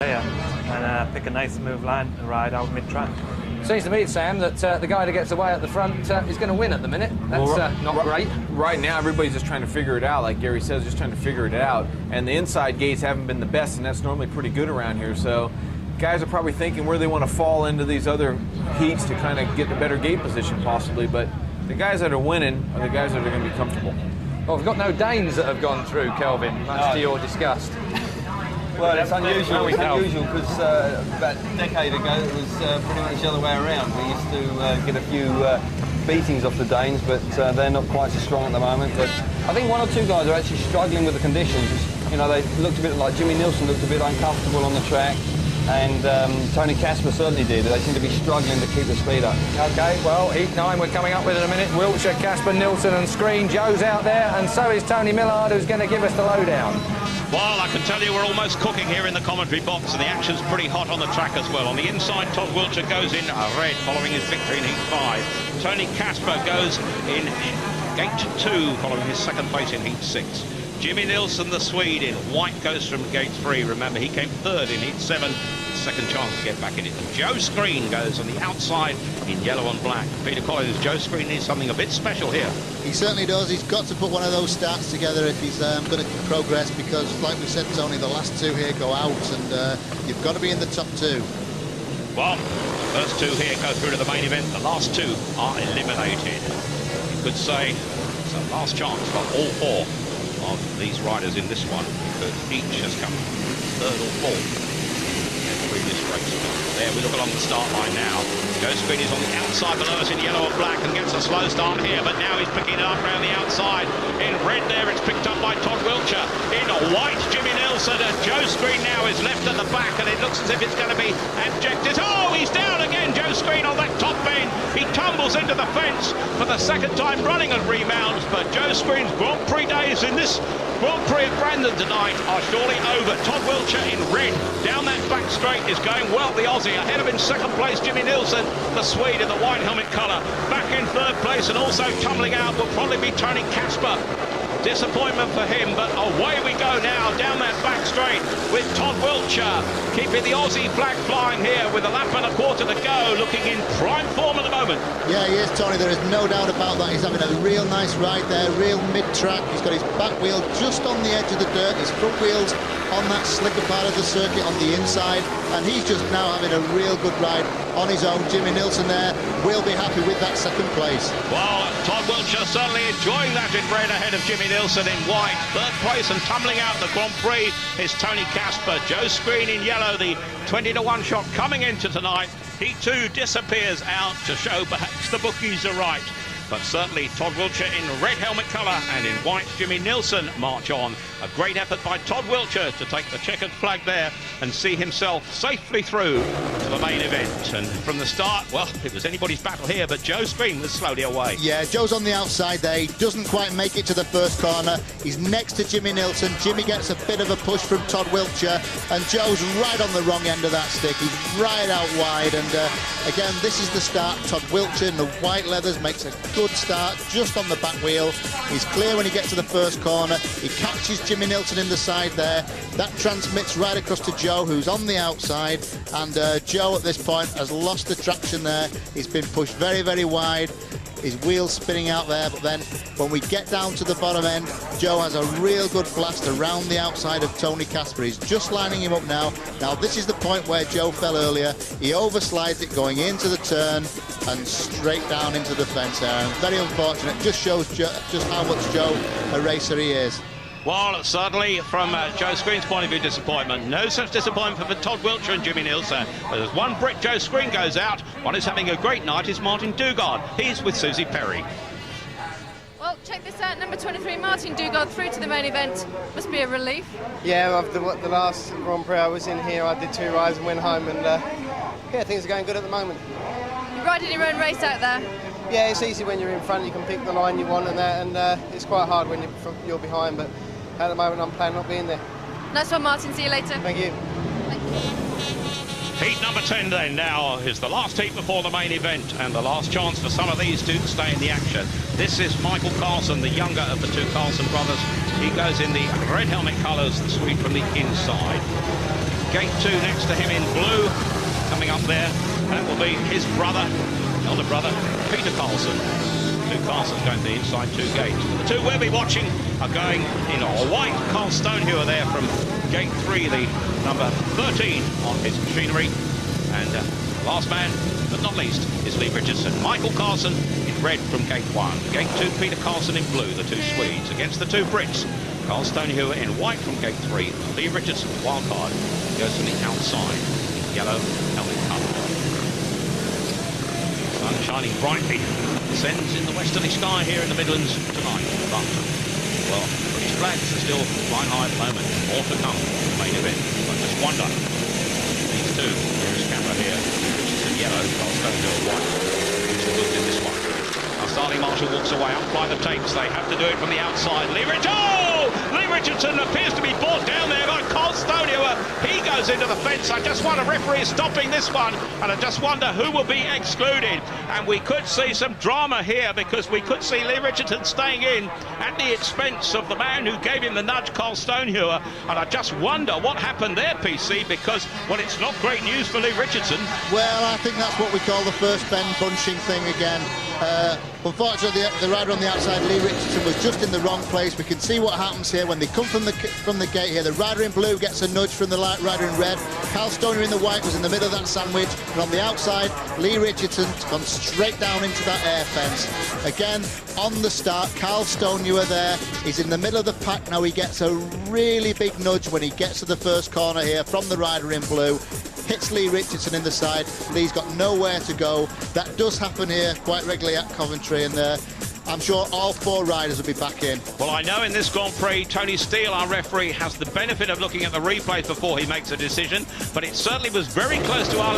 and pick a nice smooth line and ride out mid-track. Seems to me, Sam, that the guy that gets away at the front is going to win at the minute. That's not great. Right now, everybody's just trying to figure it out. Like Gary says, just trying to figure it out. And the inside gates haven't been the best, and that's normally pretty good around here. So guys are probably thinking where they want to fall into these other heats to kind of get a better gate position possibly. But the guys that are winning are the guys that are going to be comfortable. Well, we've got no Danes that have gone through, Kelvin, much to your disgust. Well, it's unusual. It's unusual because about a decade ago it was pretty much the other way around. We used to get a few beatings off the Danes, but they're not quite so strong at the moment. But I think one or two guys are actually struggling with the conditions. You know, they looked a bit like Jimmy Nilsson looked a bit uncomfortable on the track, and Tony Casper certainly did. They seem to be struggling to keep the speed up. OK, well, Heat 9 we're coming up with in a minute. Wiltshire, Casper, Nilsson and Screen. Joe's out there, and so is Tony Millard, who's going to give us the lowdown. Well, I can tell you we're almost cooking here in the commentary box, and the action's pretty hot on the track as well. On the inside, Todd Wiltshire goes in red, following his victory in Heat 5. Tony Casper goes in Gate 2, following his second place in Heat 6. Jimmy Nilsson, the Swede, in white goes from Gate 3. Remember, he came third in Heat 7. Second chance to get back in it. And Joe Screen goes on the outside in yellow and black. Peter Collins, Joe Screen needs something a bit special here. He certainly does. He's got to put one of those starts together if he's going to progress, because, like we said, Tony, the last two here go out, and you've got to be in the top two. Well, the first two here go through to the main event. The last two are eliminated. You could say it's a last chance for all four of these riders in this one, because each has come third or fourth in previous race. There we look along the start line now. Joe Screen is on the outside below us in yellow and black and gets a slow start here, but now he's picking it up around the outside. In red there, it's picked up by Todd Wiltshire. In white, Jimmy Nilsson, and Joe Screen now is left at the back, and it looks as if it's going to be abject. Oh, he's down again, Joe Screen, on that top bend. He tumbles into the fence for the second time running and rebounds, but Joe Screen's Grand Prix days in this Grand Prix at Brandon tonight are surely over. Todd Wiltshire in red down that back straight is going well, the Aussie. Ahead of him, second place, Jimmy Nilsson, the Swede in the white helmet colour. Back in third place, and also tumbling out will probably be Tony Casper. Disappointment for him, but away we go now down that back straight with Todd Wiltshire keeping the Aussie flag flying here with a lap and a quarter to go, looking in prime form at the moment. Yeah, he is, Tony. There is no doubt about that. He's having a real nice ride there, real mid-track. He's got his back wheel just on the edge of the dirt, his front wheels on that slicker part of the circuit on the inside, and he's just now having a real good ride on his own. Jimmy Nilsson there will be happy with that second place. Well, Todd Wiltshire certainly enjoying that in red ahead of Jimmy Nilsson in white. Third place and tumbling out the Grand Prix is Tony Casper. Joe Screen in yellow, the 20-to-1 shot coming into tonight. He too disappears out to show perhaps the bookies are right. But certainly Todd Wiltshire in red helmet colour and in white, Jimmy Nilsson march on. A great effort by Todd Wiltshire to take the checkered flag there and see himself safely through to the main event. And from the start, well, it was anybody's battle here, but Joe Screen was slowly away. Yeah, Joe's on the outside there. He doesn't quite make it to the first corner. He's next to Jimmy Nilsson. Jimmy gets a bit of a push from Todd Wiltshire, and Joe's right on the wrong end of that stick. He's right out wide, and again, this is the start. Todd Wiltshire in the white leathers makes a good start just on the back wheel. He's clear when he gets to the first corner. He catches Jimmy Nilsson in the side there. That transmits right across to Joe, who's on the outside, and Joe at this point has lost the traction there. He's been pushed very, very wide. His wheel's spinning out there, but then when we get down to the bottom end, Joe has a real good blast around the outside of Tony Casper. He's just lining him up now. Now this is the point where Joe fell earlier. He overslides it going into the turn and straight down into the fence there. And very unfortunate. Just shows just how much Joe a racer he is. Well, certainly from Joe Screen's point of view, disappointment. No such disappointment for Todd Wiltshire and Jimmy Nilsson. But there's one Brit, Joe Screen goes out. One who's having a great night is Martin Dugard. He's with Susie Perry. Well, check this out. Number 23, Martin Dugard, through to the main event. Must be a relief. Yeah, after the last Grand Prix I was in here, I did 2 rides and went home, and yeah, things are going good at the moment. You're riding your own race out there. Yeah, it's easy when you're in front. You can pick the line you want and that, and it's quite hard when you're behind, but at the moment I'm planning on being there. Nice one, Martin. See you later. Thank you. Heat number 10 then now is the last heat before the main event, and the last chance for some of these two to stay in the action. This is Michael Carlson, the younger of the two Carlson brothers. He goes in the red helmet colours, the Swede from the inside. Gate 2 next to him in blue. Coming up there, that will be his brother, elder brother, Peter Carlson. Two Carlsons going to the inside 2 gates. The two we'll be watching are going in white. Carl Stonehewer there from Gate 3, the number 13 on his machinery. And last man, but not least, is Lee Richardson. Michael Carlson in red from Gate 1. Gate 2, Peter Carlson in blue, the 2 Swedes. Against the 2 Brits, Carl Stonehewer in white from Gate 3. Lee Richardson, wild card, goes from the outside in yellow helmet colour. Sun shining brightly. Descends in the westerly sky here in the Midlands tonight. But, well, British flags are still flying high at the moment. More to come in the main event. But just wonder, these two, there's camera here, Richardson yellow, Carl Stonehewer white. Who's the good in this one? Now Starling Marshall walks away, apply the tapes. They have to do it from the outside. Lee Richardson appears to be brought down there by Carl Stonehewer. He goes into the fence. I just wonder, referee is stopping this one, and I just wonder who will be excluded. And we could see some drama here, because we could see Lee Richardson staying in at the expense of the man who gave him the nudge, Carl Stonehewer. And I just wonder what happened there, PC, because, well, it's not great news for Lee Richardson. Well, I think that's what we call the first bend bunching thing again. Unfortunately, the rider on the outside, Lee Richardson, was just in the wrong place. We can see what happens here when they come from the gate here. The rider in blue gets a nudge from the rider in red. Carl Stonehewer in the white was in the middle of that sandwich. And on the outside, Lee Richardson's gone straight down into that air fence. Again, on the start, Carl Stonehewer there is in the middle of the pack. Now he gets a really big nudge when he gets to the first corner here from the rider in blue. Hits Lee Richardson in the side. Lee's got nowhere to go. That does happen here quite regularly at Coventry, and I'm sure all 4 riders will be back in. Well, I know in this Grand Prix, Tony Steele, our referee, has the benefit of looking at the replays before he makes a decision, but it certainly was very close to our